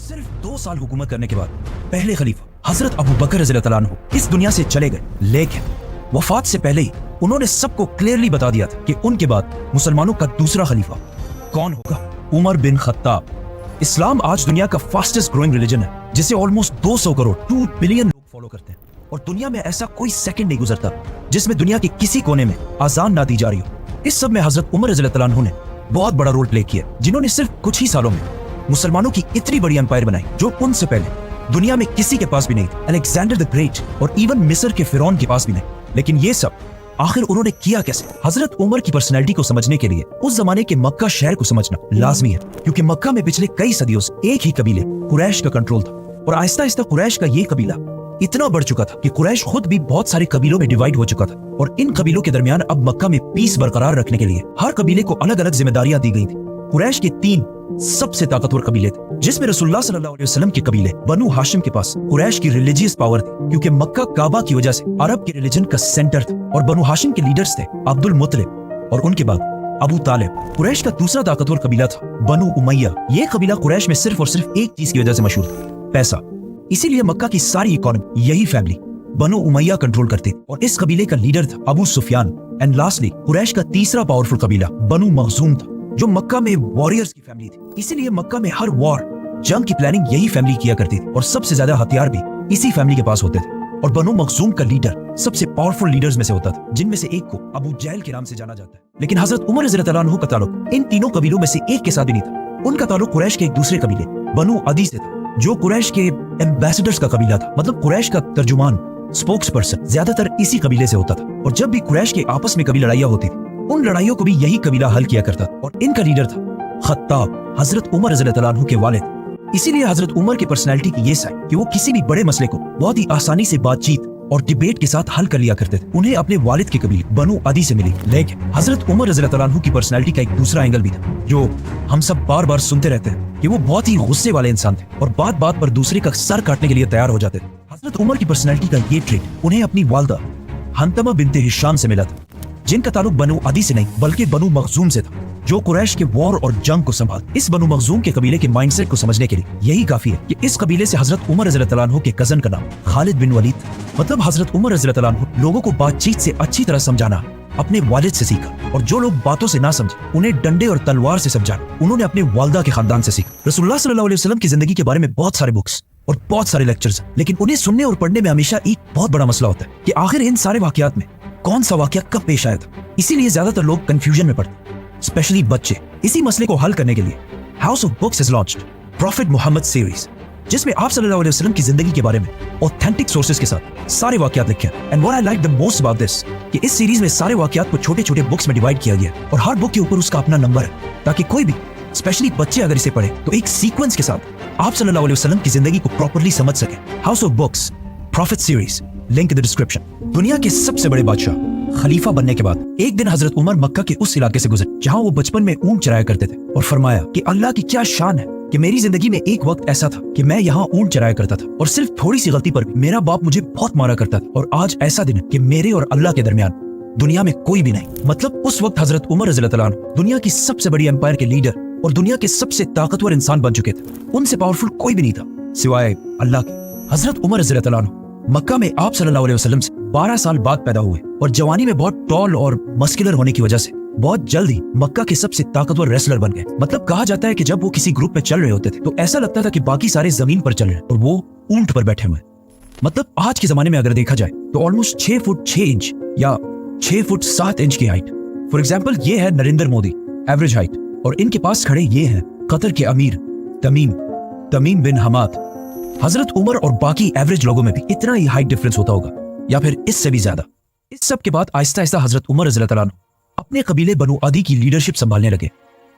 सिर्फ 2 साल हुकूमत करने के बाद पहले खलीफा हजरत अबू बकर रज़ियल्लाहु अन्हु इस दुनिया से चले गए, लेकिन वफात से पहले ही उन्होंने सबको क्लियरली बता दिया था कि उनके बाद मुसलमानों का दूसरा खलीफा कौन होगा। Umar bin Khattab. इस्लाम आज दुनिया का फास्टेस्ट ग्रोइंग रिलीजन है, जिसे ऑलमोस्ट 200 करोड़ 2 बिलियन लोग फॉलो करते हैं, और दुनिया में ऐसा कोई सेकंड नहीं गुजरता जिसमें दुनिया के किसी कोने में आजान ना दी जा रही हो। इस सब में हजरत उमर रज़ियल्लाहु अन्हु ने बहुत बड़ा रोल प्ले किया, जिन्होंने सिर्फ कुछ ही सालों में मुसलमानों की इतनी बड़ी एम्पायर बनाई जो उनसे पहले दुनिया में किसी के पास भी नहीं थी। अलेक्जेंडर द ग्रेट और इवन मिस्र के फिरौन के पास भी नहीं। लेकिन ये सब आखिर उन्होंने किया कैसे? हजरत उमर की पर्सनैलिटी को समझने के लिए उस जमाने के मक्का शहर को समझना लाजमी है, क्योंकि मक्का में पिछले कई सदियों से एक ही कबीले कुरैश का कंट्रोल था, और आहिस्ता आहिस्ता कुरैश का ये कबीला इतना बढ़ चुका था कि कुरैश खुद भी बहुत सारे कबीलों में डिवाइड हो चुका था, और इन कबीलों के दरमियान अब मक्का में पीस बरकरार रखने के लिए हर कबीले को अलग अलग जिम्मेदारियां दी गई थी। कुरैश के 3 सबसे ताकतवर कबीले थे, जिसमें रसूलुल्लाह सल्लल्लाहु अलैहि वसल्लम के कबीले बनु हाशिम के पास कुरैश की रिलीजियस पावर थी, क्योंकि मक्का काबा की वजह से अरब के रिलीजन का सेंटर था, और बनु हाशिम के लीडर्स थे अब्दुल मुत्तलिब और उनके बाद अबू तालिब। कुरैश का दूसरा ताकतवर कबीला था बनु उमैया। ये कबीला कुरैश में सिर्फ और सिर्फ एक चीज की वजह से मशहूर था, पैसा। इसीलिए मक्का की सारी इकोनॉमी यही फैमिली बनु उमैया कंट्रोल करती थी, और इस कबीले का लीडर था अबू सुफियान। एंड लास्टली कुरैश का तीसरा पावरफुल कबीला बनु मखजूम था, जो मक्का में वॉरियर्स की फैमिली थी। इसीलिए मक्का में हर वॉर जंग की प्लानिंग यही फैमिली किया करती थी, और सबसे ज्यादा हथियार भी इसी फैमिली के पास होते थे। और बनु मखजूम का लीडर सबसे पावरफुल लीडर्स में से होता था, जिनमें से एक को अबू जहल के नाम से जाना जाता है। लेकिन हजरत उमर रज़ियल्लाहु अन्हु का ताल्लुक इन तीनों कबीलों में से एक के साथ भी नहीं था। उनका ताल्लुक कुरैश के एक दूसरे कबीले बनु अदी से था, जो कुरैश के एम्बेसडर्स का कबीला था, मतलब कुरैश का तर्जुमान, स्पोक्स पर्सन ज्यादातर इसी कबीले से होता था। और जब भी कुरैश के आपस में कभी लड़ाइयां होती थी, उन लड़ाइयों को भी यही कबीला हल किया करता था, और इनका लीडर था खत्ताब, हजरत उमर रज़ियल्लाहु अन्हु के वालिद। इसीलिए हजरत उमर की पर्सनैलिटी की ये साइड कि वो किसी भी बड़े मसले को बहुत ही आसानी से बातचीत और डिबेट के साथ हल कर लिया करते थे। उन्हें अपने वालिद के कबीले बनु अदी से मिली। लेकिन हजरत उमर रज़ियल्लाहु अन्हु की पर्सनैलिटी का एक दूसरा एंगल भी था, जो हम सब बार बार सुनते रहते हैं, कि वो बहुत ही गुस्से वाले इंसान थे, और बात बात पर दूसरे का सर काटने के लिए तैयार हो जाते थे। हजरत उमर की पर्सनैलिटी का ये ट्रेट उन्हें अपनी वालदा हंतमा बिनते हिशाम से मिला था, जिनका ताल्लुक बनु अदी से नहीं बल्कि बनु मखजूम से था, जो कुरैश के वॉर और जंग को संभाल। इस बनु मखजूम के कबीले के माइंडसेट को समझने के लिए यही काफी है कि इस कबीले से हजरत उमर रज़ियल्लाहु अन्हु के कजन का नाम खालिद बिन वलीद। मतलब हजरत उमर रज़ियल्लाहु अन्हु लोगों को बातचीत से अच्छी तरह समझाना अपने वालिद से सीखा, और जो लोग बातों से ना समझे उन्हें डंडे और तलवार से समझाना उन्होंने अपने वालदा के खानदान से सीखा। रसूलुल्लाह सल्लल्लाहु अलैहि वसल्लम की जिंदगी के बारे में बहुत सारे बुक्स और बहुत सारे लेक्चर्स, लेकिन उन्हें सुनने और पढ़ने में हमेशा एक बहुत बड़ा मसला होता है कि आखिर इन सारे वाकयात में कौन सा वाकया कब पेश आया था। इसीलिए ज्यादातर लोग कंफ्यूजन में पड़ते, स्पेशली बच्चे। इसी मसले को हल करने के लिए House of Books has launched prophet Muhammad series, जिसमें आप सल्लल्लाहु अलैहि वसल्लम की जिंदगी के बारे में ऑथेंटिक सोर्सेज के साथ सारे वाकयात लिखे हैं। And what I like the most about this कि इस सीरीज में सारे वाकयात को छोटे छोटे बुक्स में डिवाइड किया गया, और हर बुक के ऊपर उसका अपना नंबर है, ताकि कोई भी स्पेशली बच्चे अगर इसे पढ़े तो एक सीक्वेंस के साथ आप सल्लल्लाहु अलैहि वसल्लम की जिंदगी को प्रॉपर्ली समझ सके। House of books profit series, link in the description. दुनिया के सबसे बड़े बादशाह खलीफा बनने के बाद एक दिन हजरत उमर मक्का के उस इलाके से गुजरे जहां वो बचपन में ऊंट चराया करते थे, और फरमाया कि अल्लाह की क्या शान है कि मेरी जिंदगी में एक वक्त ऐसा था कि मैं यहाँ ऊंट चराया करता था, और सिर्फ थोड़ी सी गलती पर भी मेरा बाप मुझे बहुत मारा करता था, और आज ऐसा दिन है कि मेरे और अल्लाह के दरमियान दुनिया में कोई भी नहीं। मतलब उस वक्त हजरत उमर रज़ियल्लाहु अन्हु दुनिया की सबसे बड़ी एम्पायर के लीडर और दुनिया के सबसे ताकतवर इंसान बन चुके थे। उनसे पावरफुल कोई भी नहीं था सिवाय अल्लाह के। हजरत उमर रज़ियल्लाहु अन्हु मक्का में आप सल्लल्लाहु अलैहि वसल्लम से 12 साल बाद पैदा हुए, और जवानी में बहुत टॉल और मस्कुलर होने की वजह से बहुत जल्दी मक्का के सबसे ताकतवर रेसलर बन गए। मतलब कहा जाता है कि जब वो किसी ग्रुप में चल रहे होते थे तो ऐसा लगता था कि बाकी सारे जमीन पर चल रहे हैं और वो ऊंट पर बैठे हुए। मतलब आज के जमाने में अगर देखा जाए तो ऑलमोस्ट 6 फुट 6 इंच या 6 फुट 7 इंच की हाइट। फॉर एग्जाम्पल ये है नरेंद्र मोदी, एवरेज हाइट, और इनके पास खड़े ये हैं कतर के अमीर तमीम बिन हमाद। हजरत उमर और बाकी एवरेज लोगों में भी इतना ही हाइट डिफरेंस होता होगा, या फिर इससे भी ज्यादा। इस सब के बाद आहिस्ता आहिस्ता हजरत उमर रज़ियल्लाहु अन्हु अपने कबीले बनु अदी की लीडरशिप संभालने लगे,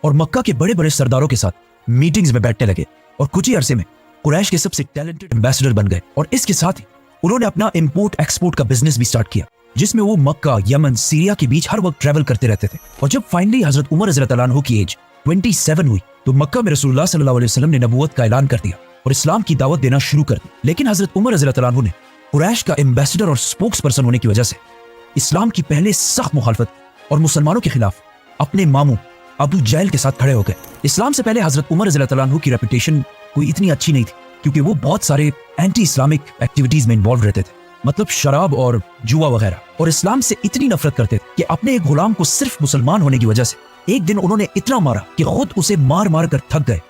और मक्का के बड़े बड़े सरदारों के साथ मीटिंग्स में बैठने लगे, और कुछ ही अरसे में कुरैश के सबसे टैलेंटेड एम्बेसडर बन गए। और इसके साथ ही उन्होंने अपना इंपोर्ट एक्सपोर्ट का बिजनेस भी स्टार्ट किया, जिसमें वो मक्का, यमन, सीरिया के बीच हर वक्त ट्रेवल करते रहते थे। और जब फाइनली हजरत उमर रज़ियल्लाहु अन्हु की एज 27 हुई तो मक्का में रसूलुल्लाह सल्लल्लाहु अलैहि वसल्लम ने नबूवत का ऐलान कर दिया और इस्लाम की दावत देना शुरू कर दी। लेकिन हजरत उमर रज़ियल्लाहु अन्हु ने कुरैश का एम्बेसडर और स्पोक्स पर्सन होने की वजह से इस्लाम की पहले सख्त मुखालफत और मुसलमानों के खिलाफ अपने मामू अबू जहल के साथ खड़े हो गए। इस्लाम से पहले हजरत उमर रज़ियल्लाहु अन्हु की रेपुटेशन कोई इतनी अच्छी नहीं थी, क्योंकि वो बहुत सारे एंटी इस्लामिक एक्टिविटीज में इन्वॉल्व रहते थे, मतलब शराब और जुआ वगैरह, और इस्लाम से इतनी नफरत करते थे कि अपने एक गुलाम को सिर्फ मुसलमान होने की वजह से एक दिन उन्होंने इतना मारा कि खुद उसे मार मार कर थक गए।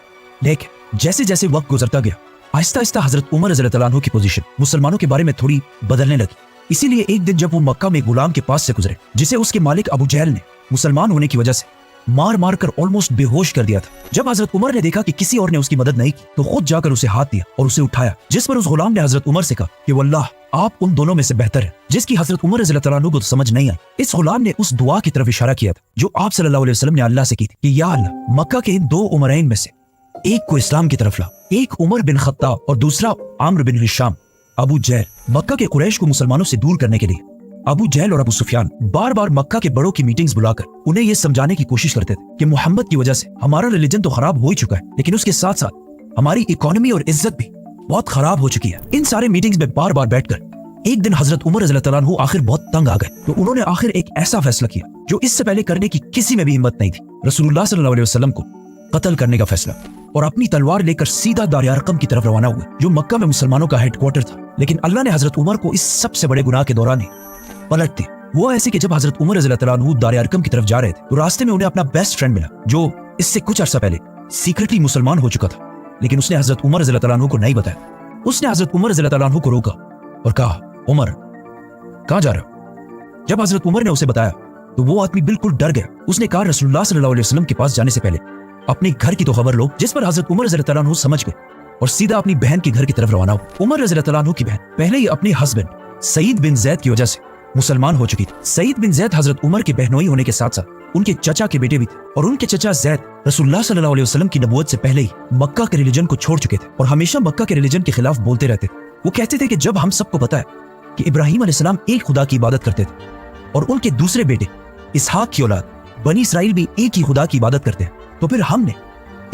लेकिन जैसे जैसे वक्त गुजरता गया, आहिस्ता आहिस्ता हजरत उमर रज़ियल्लाहु अन्हु की पोजीशन मुसलमानों के बारे में थोड़ी बदलने लगी। इसीलिए एक दिन जब वो मक्का में गुलाम के पास से गुजरे, जिसे उसके मालिक अबू जहल ने मुसलमान होने की वजह से मार मार कर ऑलमोस्ट बेहोश कर दिया था, जब हजरत उमर ने देखा कि किसी और ने उसकी मदद नहीं की, तो खुद जाकर उसे हाथ दिया और उसे उठाया, जिस पर उस गुलाम ने हजरत उमर से कहा कि वल्लाह आप उन दोनों में से बेहतर है, जिसकी हजरत उमर रज़ियल्लाहु अन्हु को तो समझ नहीं आई। इस गुलाम ने उस दुआ की तरफ इशारा किया था जो आप सल्लल्लाहु अलैहि वसल्लम ने अल्लाह से की थी कि या अल्लाह, मक्का के इन दो उमरैन में से एक को इस्लाम की तरफ ला, एक उमर बिन खत्ताब और दूसरा आम्र बिन हिशाम। अबू जहल मक्का के कुरैश को मुसलमानों से दूर करने के लिए अबू जहल और अबू सुफियान बार बार मक्का के बड़ों की मीटिंग्स बुलाकर उन्हें यह समझाने की कोशिश करते थे कि मोहम्मद की वजह से हमारा रिलीजन तो खराब हो ही चुका है, लेकिन उसके साथ साथ हमारी इकोनॉमी और इज्जत भी बहुत खराब हो चुकी है। इन सारे मीटिंग्स में बार बार बैठकर एक दिन हजरत उमर रज़ियल्लाहु अन्हु आखिर बहुत तंग आ गए, तो उन्होंने आखिर एक ऐसा फैसला किया जो इससे पहले करने की किसी में भी हिम्मत नहीं थी, रसूलुल्लाह सल्लल्लाहु अलैहि वसल्लम को कत्ल करने का फैसला, और अपनी तलवार लेकर सीधा दार अरकम की तरफ रवाना हुए, जो मक्का में मुसलमानों का हेडक्वार्टर था। लेकिन अल्लाह ने हजरत उमर को इस सबसे बड़े गुनाह के दौरान ही पलट दी। वो ऐसे कि जब हजरत उमर रज़ियल्लाहु अन्हु दार अरकम की तरफ जा रहे थे, तो रास्ते में उन्हें अपना बेस्ट फ्रेंड मिला, जो इससे कुछ अर्सा पहले सीक्रेटली मुसलमान हो चुका था, लेकिन उसने हजरत उमर रज़ियल्लाहु अन्हु को नहीं बताया। उसने हजरत उमर रज़ियल्लाहु अन्हु को रोका और कहा, उमर कहाँ जा रहे हो? जब हजरत उमर ने उसे बताया तो वो आदमी बिल्कुल डर गया। उसने कहा, रसूलुल्लाह सल्लल्लाहु अलैहि वसल्लम के पास जाने से पहले अपने घर की तो खबर लो। जिस पर हजरत उमर रज़ियल्लाहु अन्हु समझ गए और सीधा अपनी बहन के घर की तरफ रवाना हुए। उमर रज़ियल्लाहु अन्हु की बहन पहले ही अपने हस्बैंड सईद बिन जैद की वजह से मुसलमान हो चुकी थी। सईद बिन जैद हजरत उमर के बहनोई होने के साथ साथ उनके चचा के बेटे भी थे, और उनके चचा जैद रसूलुल्लाह सल्लल्लाहु अलैहि वसल्लम की नबूवत से पहले ही मक्का के रिलीजन को छोड़ चुके थे और हमेशा मक्का के रिलीजन के खिलाफ बोलते रहते थे। वो कहते थे कि जब हम सबको पता है कि इब्राहिम अलैहिस्सलाम एक खुदा की इबादत करते थे और उनके दूसरे बेटे इसहाक की औलाद बनी इसराइल भी एक ही खुदा की इबादत करते हैं, तो फिर हमने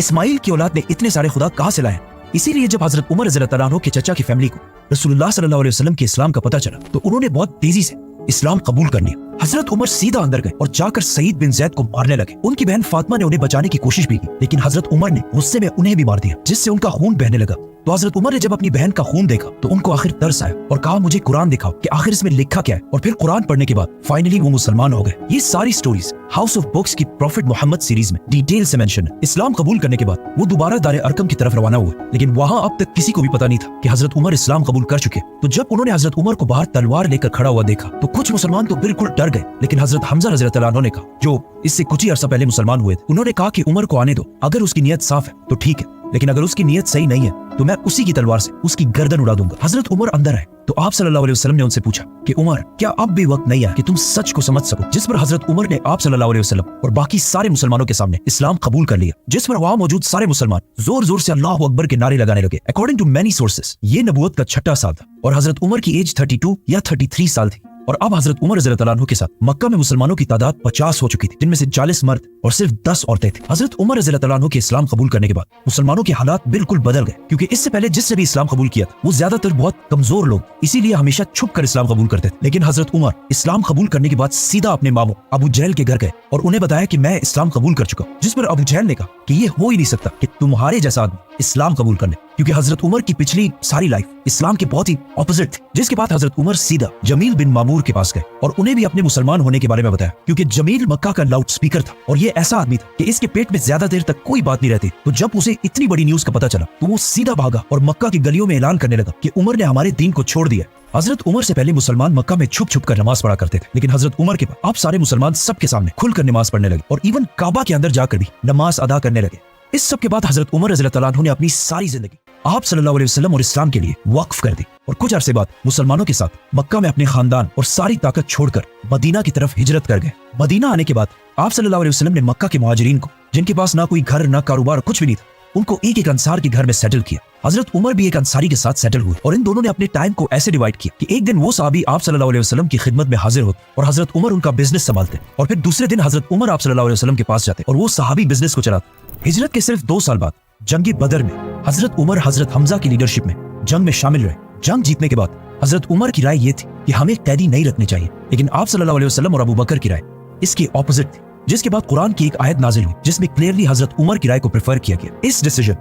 इस्माइल की औलाद ने इतने सारे खुदा कहाँ से लाए? इसीलिए जब हजरत उमर रज़ियल्लाहु अन्हु के चचा की फैमिली को रसूलुल्लाह सल्लल्लाहु अलैहि वसल्लम के इस्लाम का पता चला, तो उन्होंने बहुत तेजी से इस्लाम कबूल कर लिया। हजरत उमर सीधा अंदर गए और जाकर सईद बिन जैद को मारने लगे। उनकी बहन फातिमा ने उन्हें बचाने की कोशिश भी की, लेकिन हजरत उमर ने गुस्से में उन्हें भी मार दिया, जिससे उनका खून बहने लगा। तो हजरत उमर ने जब अपनी बहन का खून देखा तो उनको आखिर तरस आया और कहा, मुझे कुरान दिखाओ कि आखिर इसमें लिखा क्या है। और फिर कुरान पढ़ने के बाद फाइनली वो मुसलमान हो गए। ये सारी स्टोरीज हाउस ऑफ बुक्स की प्रॉफिट मोहम्मद सीरीज में डिटेल से मेंशन है। इस्लाम कबूल करने के बाद वो दोबारा दार अरकम की तरफ रवाना हुए, लेकिन वहाँ अब तक किसी को भी पता नहीं था कि हजरत उमर इस्लाम कबूल कर चुके। तो जब उन्होंने हजरत उमर को बाहर तलवार लेकर खड़ा हुआ देखा तो कुछ मुसलमान तो बिल्कुल डर गए, लेकिन हजरत हमजा रज़ियल्लाहु अन्हु ने कहा, जो इससे कुछ ही अर्सा पहले मुसलमान हुए थे, उन्होंने कहा कि उमर को आने दो, अगर उसकी नीयत साफ है तो ठीक है, लेकिन अगर उसकी नीयत सही नहीं है तो मैं उसी की तलवार से उसकी गर्दन उड़ा दूंगा। हजरत उमर अंदर आए तो आप सल्लल्लाहु अलैहि वसल्लम ने उनसे पूछा कि उमर, क्या अब भी वक्त नहीं है कि तुम सच को समझ सको? जिस पर हजरत उमर ने आप सल्लल्लाहु अलैहि वसल्लम और बाकी सारे मुसलमानों के सामने इस्लाम कबूल कर लिया, जिस पर वहां मौजूद सारे मुसलमान जोर जोर से अल्लाहु अकबर के नारे लगाने लगे। अकॉर्डिंग टू मेनी सोर्सेस ये नबूवत का छठा साल था और हजरत उमर की एज 32 या 33 साल थी, और अब हजरत उमर रज़ियल्लाहु अन्हु के साथ मक्का में मुसलमानों की तादाद 50 हो चुकी थी, जिनमें से 40 मर्द और सिर्फ 10 औरतें थी। हजरत उमर रज़ियल्लाहु अन्हु के इस्लाम कबूल करने के बाद मुसलमानों के हालात बिल्कुल बदल गए, क्योंकि इससे पहले जिसने भी इस्लाम कबूल किया था वो ज्यादातर बहुत कमजोर लोग, इसीलिए हमेशा छुप कर इस्लाम कबूल करते थे। लेकिन हजरत उमर इस्लाम कबूल करने के बाद सीधा अपने मामू अबू जहल के घर गए और उन्हें बताया कि मैं इस्लाम कबूल कर चुका, जिस पर अबू जहल ने कहा कि ये हो ही नहीं सकता कि तुम्हारे जैसा आदमी इस्लाम कबूल कर ले, क्योंकि हजरत उमर की पिछली सारी लाइफ इस्लाम के बहुत ही ऑपोजिट थी। जिसके बाद हजरत उमर सीधा जमील बिन मामूर के पास गए और उन्हें भी अपने मुसलमान होने के बारे में बताया, क्योंकि जमील मक्का का लाउड स्पीकर था और ये ऐसा आदमी था कि इसके पेट में ज्यादा देर तक कोई बात नहीं रहती। तो जब उसे इतनी बड़ी न्यूज का पता चला तो वो सीधा भागा और मक्का की गलियों में ऐलान करने लगा कि उमर ने हमारे दीन को छोड़ दिया। हजरत उमर से पहले मुसलमान मक्का में छुप छुप कर नमाज पढ़ा करते थे, लेकिन हजरत उमर के बाद आप सारे मुसलमान सबके सामने खुलकर नमाज पढ़ने लगे और इवन काबा के अंदर जाकर भी नमाज अदा करने लगे। इस सब के बाद हजरत उमर रज़ियल्लाहु अन्हु ने अपनी सारी जिंदगी आप सल्लल्लाहु अलैहि वसल्लम और इस्लाम के लिए वक्फ कर दी और कुछ अरसे बाद मुसलमानों के साथ मक्का में अपने खानदान और सारी ताकत छोड़कर मदीना की तरफ हिजरत कर गए। मदीना आने के बाद आप सल्लल्लाहु अलैहि वसल्लम ने मक्का के मुहाजिरीन को, जिनके पास ना कोई घर ना कारोबार कुछ भी नहीं था, उनको एक एक अंसार के घर में सेटल किया। हजरत उमर भी एक अंसारी के साथ सेटल हुए और इन दोनों ने अपने टाइम को ऐसे डिवाइड किया कि एक दिन वो साहबी आप सल्लल्लाहु अलैहि वसल्लम की खिदमत में हाजिर होते और हजरत उमर उनका बिजनेस संभालते, और फिर दूसरे दिन हजरत उमर आप सल्लल्लाहु अलैहि वसल्लम के पास जाते और वो साहबी बिजनेस को चलाते। हिजरत के सिर्फ 2 साल बाद जंग बदर में हजरत उमर हजरत हमजा की लीडरशिप में जंग में शामिल रहे। जंग जीतने के बाद हजरत उमर की राय ये थी कि हमें कैदी नहीं रखने चाहिए, लेकिन आप सल्लल्लाहु अलैहि वसल्लम और अबू बकर की राय इसके ऑपोजिट थी, जिसके बाद कुरान की एक आयत नाजिल हुई जिसमें क्लियरली हजरत उमर की राय को प्रेफर किया गया। इस डिसीजन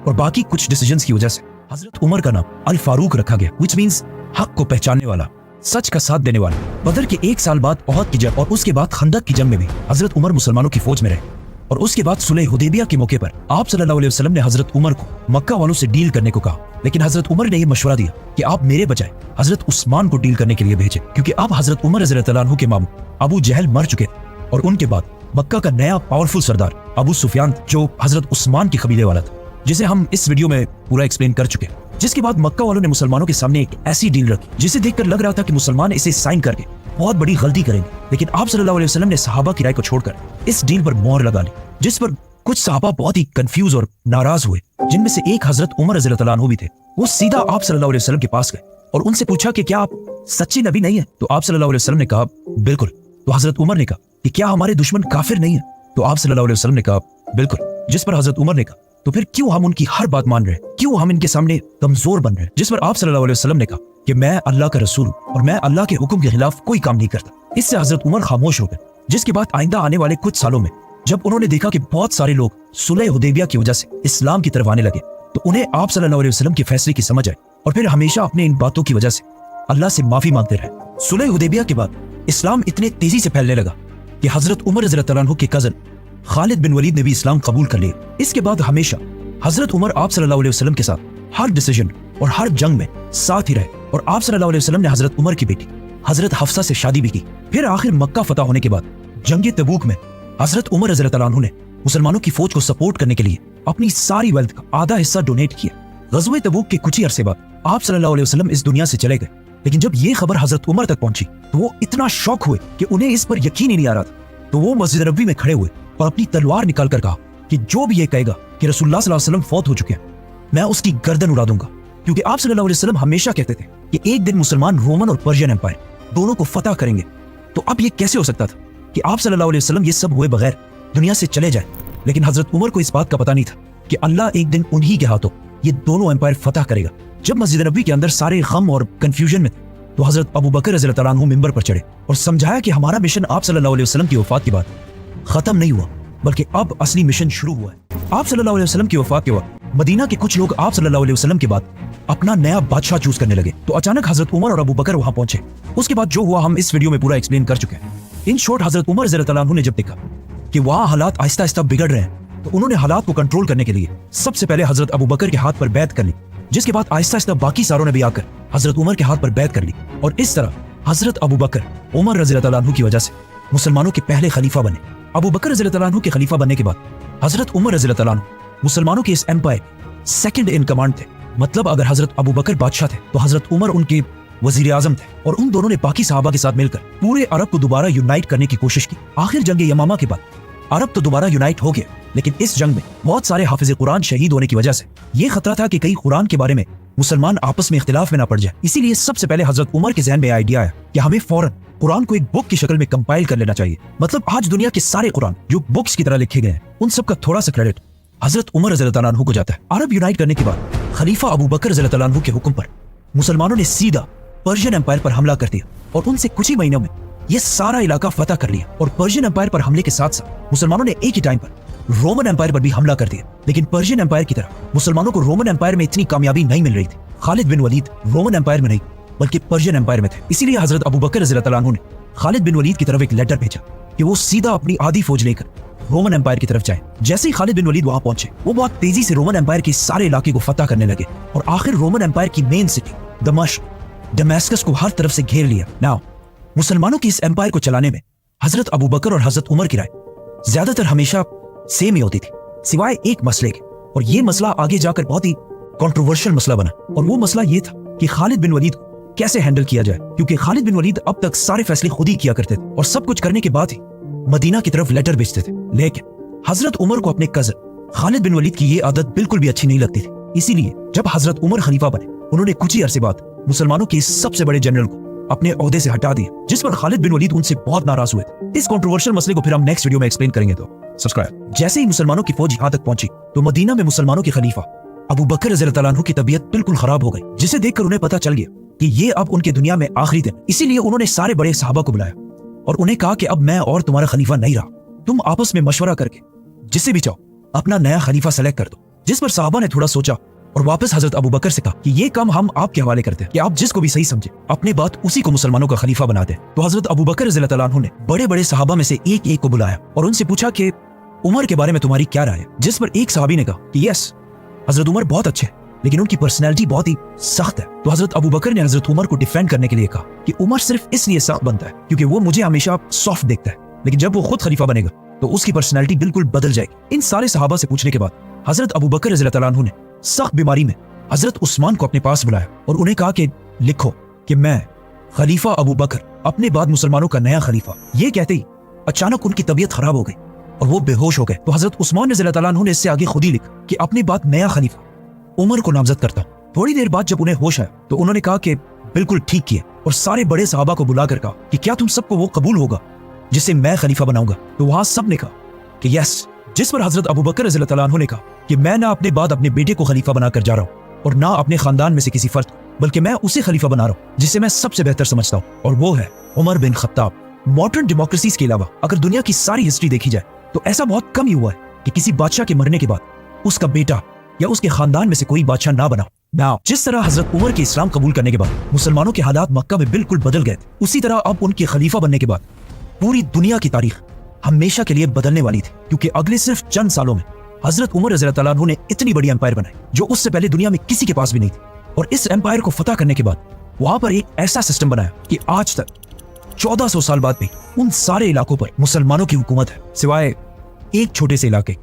और बाकी कुछ डिसीजंस की वजह से हजरत उमर का नाम अल फारूक रखा गया, विच मींस हक को पहचानने वाला, सच का साथ देने वाला। बदर के 1 साल बाद ओहद की जंग और उसके बाद खंदक की जंग में भी हजरत उमर मुसलमानों की फौज में रहे। और उसके बाद सुलह हुदैबिया के मौके पर आप सल्लल्लाहु अलैहि वसल्लम ने हजरत उमर को मक्का वालों से डील करने को कहा, लेकिन हजरत उमर ने यह मशवरा दिया कि आप मेरे बजाय हजरत उस्मान को डील करने के लिए भेजें, क्योंकि अब हजरत उमर रज़ियल्लाहु अन्हु के मामू अबू जहल मर चुके थे और उनके बाद मक्का का नया पावरफुल सरदार अबू सुफियान जो हजरत उस्मान के कबीले वाला था, जिसे हम इस वीडियो में पूरा एक्सप्लेन कर चुके हैं। जिसके बाद मक्का वालों ने मुसलमानों के सामने एक ऐसी डील रखी जिसे देखकर लग रहा था कि मुसलमान इसे साइन करके बहुत बड़ी गलती करेंगे, लेकिन आप सल्लल्लाहु अलैहि वसल्लम ने सहाबा की राय को छोड़कर इस डील पर मोहर लगा ली, जिस पर कुछ सहाबा बहुत ही कंफ्यूज और नाराज हुए, जिनमें से एक हजरत उमर रज़ियल्लाहु अन्हु भी थे। वो सीधा आप सल्लल्लाहु अलैहि वसल्लम के पास गए और उनसे पूछा कि क्या आप सच्चे नबी नहीं है? तो आप सल्लल्लाहु अलैहि वसल्लम ने कहा बिल्कुल। तो हजरत उमर ने कहा कि क्या हमारे दुश्मन काफिर नहीं है? तो आप सल्लल्लाहु अलैहि वसल्लम ने कहा बिल्कुल। जिस पर हजरत उमर ने कहा तो फिर क्यों हम उनकी हर बात मान रहे हैं, क्यों हम इनके सामने कमजोर बन रहे हैं? जिस पर आप सल्लल्लाहु अलैहि वसल्लम ने कहा कि मैं अल्लाह का रसूल हूं और मैं अल्लाह के हुक्म के खिलाफ कोई काम नहीं करता। इससे हजरत उमर खामोश हो गए। जिसके बाद आइंदा आने वाले कुछ सालों में जब उन्होंने देखा कि बहुत सारे लोग सुलह हुदैबिया की वजह से इस्लाम की तरफ आने लगे, तो उन्हें आप सल्लल्लाहु अलैहि वसल्लम के फैसले की समझ आई और फिर हमेशा अपने इन बातों की वजह से अल्लाह से माफी मांगते रहे। सुलह हुदैबिया के बाद इस्लाम इतने तेजी से फैलने लगा कि हजरत उमर रज़ियल्लाहु अन्हु के कजन खालिद बिन वलीद ने भी इस्लाम कबूल कर लिया। इसके बाद हमेशा हजरत उमर आप सल्लल्लाहु अलैहि वसल्लम के साथ हर डिसीजन और हर जंग में साथ ही रहे और आप सल्लल्लाहु अलैहि वसल्लम ने हजरत उमर की बेटी हजरत हफ्सा से शादी भी की। फिर आखिर मक्का फतह होने के बाद जंग तबूक में हजरत उमर रज़ियल्लाहु अन्हु ने मुसलमानों की फौज को सपोर्ट करने के लिए अपनी सारी वेल्थ का आधा हिस्सा डोनेट किया। ग़ज़वे तबूक के कुछ ही अरसे बाद आप सल्लल्लाहु अलैहि वसल्लम इस दुनिया से चले गए, लेकिन जब ये खबर हजरत उमर तक पहुंची तो वो इतना शॉक हुए कि उन्हें इस पर यकीन ही नहीं आ रहा था। तो वो मस्जिद नबवी में खड़े हुए और अपनी तलवार निकाल कर कहा कि जो भी ये कहेगा कि रसूलुल्लाह सल्लल्लाहु अलैहि वसल्लम फौत हो चुके हैं, मैं उसकी गर्दन उड़ा दूंगा। क्योंकि आप सल्लल्लाहु अलैहि वसल्लम हमेशा कहते थे कि एक दिन मुसलमान रोमन और पर्शियन एम्पायर दोनों को फतह करेंगे। तो अब ये कैसे हो सकता था कि आप सल्लल्लाहु अलैहि वसल्लम ये सब हुए बगैर दुनिया से चले जाए? लेकिन हजरत उमर को इस बात का पता नहीं था कि अल्लाह एक दिन उन्हीं के हाथों ये दोनों एम्पायर फतह करेगा। जब मस्जिद नबवी के अंदर सारे गम और कंफ्यूजन में थे, तो हजरत अबू बकर रज़ियल्लाहु अन्हु मिंबर पर चढ़े और समझाया कि हमारा मिशन आप सल्लल्लाहु अलैहि वसल्लम की वफात के बाद खत्म नहीं हुआ, बल्कि अब असली मिशन शुरू हुआ है। आप सल्लल्लाहु अलैहि वसल्लम की वफात के वक्त मदीना के कुछ लोग आप सल्लल्लाहु अलैहि वसल्लम के बाद अपना नया बादशाह चूज करने लगे। तो अचानक हजरत उमर और अबू बकर वहां पहुंचे। उसके बाद जो हुआ हम इस वीडियो में पूरा एक्सप्लेन कर चुके हैं। इन शॉर्ट हजरत उमर रज़ियल्लाहु अन्हु ने जब देखा कि वहां हालात आहिस्ता आहिस्ता बिगड़ रहे हैं, तो उन्होंने हालात को कंट्रोल करने के लिए सबसे पहले हजरत अबू बकर के हाथ पर बैत कर ली, जिसके बाद आहिस्ता आहिस्ता बाकी सारों ने भी आकर हजरत उमर के हाथ पर बैत कर ली और इस तरह हजरत अबू बकर उमर रज़ियल्लाहु अन्हु की वजह से मुसलमानों के पहले खलीफा बने। अबू बकर रज़ियल्लाहु अन्हु के खलीफा बनने के बाद हजरत उमर रज़ियल्लाहु अन्हु मुसलमानों के इस एम्पायर सेकंड इन कमांड थे। मतलब अगर हजरत अबू बकर बादशाह थे तो हजरत उमर उनके वजीर आजम थे और उन दोनों ने बाकी सहाबा के साथ मिलकर पूरे अरब को दोबारा यूनाइट करने की कोशिश की। आखिर जंग यमामा के बाद अरब तो दोबारा यूनाइट हो गया, लेकिन इस जंग में बहुत सारे हाफिज कुरान शहीद होने की वजह से ये खतरा था कि कहीं कुरान के बारे में मुसलमान आपस में इख्तिलाफ में ना पड़ जाए। इसीलिए सबसे पहले हजरत उमर के जहन में आइडिया आया कि हमें फौरन कुरान को एक बुक की शक्ल में कंपाइल कर लेना चाहिए। मतलब आज दुनिया के सारे कुरान जो बुक्स की तरह लिखे गए हैं, उन सब का थोड़ा सा क्रेडिट हजरत उमर रज़ियल्लाहु अन्हु को जाता है। अरब यूनाइट करने के बाद खलीफा अबू बकर रज़ियल्लाहु अन्हु के हुक्म पर मुसलमानों ने सीधा पर्शियन एम्पायर पर हमला कर दिया और उनसे कुछ ही महीनों में ये सारा इलाका फतह कर लिया। और पर्शियन एम्पायर पर हमले के साथ साथ मुसलमानों ने एक ही टाइम पर रोमन एम्पायर पर भी हमला कर दिया। लेकिन पर्शियन एम्पायर की तरह मुसलमानों को रोमन एम्पायर में इतनी कामयाबी नहीं मिल रही थी। खालिद बिन वलीद रोमन एम्पायर में नहीं बल्कि पर्शियन एम्पायर में थे। इसीलिए हजरत अबू बकर रज़ियल्लाहु अन्हु ने खालिद बिन वलीद की तरफ एक लेटर भेजा कि वो सीधा अपनी आधी फौज लेकर रोमन एम्पायर की तरफ जाए। जैसे ही खालिद बिन वलीद वहां पहुंचे, वो बहुत तेजी से रोमन एम्पायर के सारे इलाके को फतह करने लगे और आखिर रोमन एम्पायर की मेन सिटी दमास्कस को हर तरफ से घेर लिया। नाउ मुसलमानों की इस एम्पायर को चलाने में हजरत अबू बकर और हजरत उमर की राय ज्यादातर हमेशा सेम ही होती थी, सिवाय एक मसले के। और ये मसला आगे जाकर बहुत ही कंट्रोवर्शियल मसला बना और वो मसला ये था कि खालिद बिन वलीद को कैसे हैंडल किया जाए, क्योंकि खालिद बिन वलीद अब तक सारे फैसले खुद ही किया करते थे और सब कुछ करने के बाद ही मदीना की तरफ लेटर भेजते थे। लेकिन हजरत उमर को अपने कजन खालिद बिन वलीद की ये आदत बिल्कुल भी अच्छी नहीं लगती थी। इसीलिए जब हजरत उमर खलीफा बने, उन्होंने कुछ ही अरसे बाद मुसलमानों के इस सबसे बड़े जनरल को अपने ओहदे से हटा दिया, जिस पर खालिद बिन वलीद उनसे बहुत नाराज हुए थे। इस कंट्रोवर्शियल मसले को फिर हम नेक्स्ट वीडियो में एक्सप्लेन करेंगे, तो सब्सक्राइब। जैसे ही मुसलमानों की फौज यहाँ तक पहुंची तो मदीना में मुसलमानों के खलीफा अबू बकर रज़ियल्लाहु अन्हु की तबीयत बिल्कुल खराब हो गई, जिसे देखकर उन्हें पता चल गया कि ये अब उनके दुनिया में आखिरी दिन। इसीलिए उन्होंने सारे बड़े सहाबा को बुलाया और उन्हें कहा कि अब मैं और तुम्हारा खलीफा नहीं रहा, तुम आपस में मशवरा करके जिसे भी चाहो अपना नया खलीफा सेलेक्ट कर दो। जिस पर सहाबा ने थोड़ा सोचा और वापस हजरत अबू बकर से कहा कि ये काम हम आपके हवाले करते हैं कि आप जिसको भी सही समझे अपने बात उसी को मुसलमानों का खलीफा बना दे। तो हजरत अबू बकर रज़ियल्लाहु तआला अन्हु ने बड़े बड़े सहाबा में से एक एक को बुलाया और उनसे पूछा कि उमर के बारे में तुम्हारी क्या राय है। जिस पर एक सहाबी ने कहा कि यस, हजरत उमर बहुत अच्छे लेकिन उनकी पर्सनैलिटी बहुत ही सख्त है। तो हजरत अबू बकर ने हजरत उमर को डिफेंड करने के लिए कहा कि उमर सिर्फ इसलिए सख्त बनता है क्योंकि वो मुझे हमेशा सॉफ्ट देखता है, लेकिन जब वो खुद खलीफा बनेगा तो उसकी पर्सनैलिटी बिल्कुल बदल जाएगी। इन सारे सहाबा से पूछने के बाद हजरत अबू बकर रज़ियल्लाहु तआला अन्हु ने सख्त बीमारी में हजरत उस्मान को अपने पास बुलाया और उन्हें कहा कि लिखो कि मैं खलीफा अबू बकर, अपने बाद मुसलमानों का नया खलीफा। ये कहते ही अचानक उनकी तबीयत खराब हो गई और वो बेहोश हो गए। तो हजरत उस्मान रज़ियल्लाहु तआला अन्हु ने इससे आगे खुद ही लिखा कि अपने बाद नया खलीफा उमर को नामजद करता हूं। थोड़ी देर बाद जब उन्हें होश आया तो उन्होंने कहा कि बिल्कुल ठीक किया और सारे बड़े सहाबा को बुलाकर कहा कि क्या तुम सबको वो कबूल होगा जिसे मैं खलीफा बनाऊंगा। तो वहां सब ने कहा कि यस। जिस पर हजरत अबू बकर रज़ियल्लाहु तआला अन्हु ने कहा कि मैं ना अपने बाद अपने बेटे को खलीफा बनाकर जा रहा हूं और ना अपने खानदान में से किसी फर्द, बल्कि मैं उसे खलीफा बना रहा हूं जिसे मैं सबसे बेहतर समझता हूं और वो है Umar bin Khattab. Modern democracies के अलावा अगर दुनिया की सारी हिस्ट्री देखी जाए तो ऐसा बहुत कम ही हुआ है कि किसी बादशाह के मरने के बाद उसका बेटा या उसके खानदान में से कोई बादशाह ना बना। नाउ जिस तरह हजरत उमर के इस्लाम कबूल करने के बाद मुसलमानों के हालात मक्का में बिल्कुल बदल गए थे, उसी तरह अब उनके खलीफा बनने के बाद पूरी दुनिया की तारीख हमेशा के लिए बदलने वाली थी, क्योंकि अगले सिर्फ चंद सालों में हजरत उमर रज़ियल्लाहु तआला अन्हु ने इतनी बड़ी एम्पायर बनाई जो उससे पहले दुनिया में किसी के पास भी नहीं थी। और इस एम्पायर को फतह करने के बाद वहां पर एक ऐसा सिस्टम बनाया कि आज तक 1400 साल बाद भी उन सारे इलाकों पर मुसलमानों की हुकूमत है, सिवाय एक छोटे से इलाके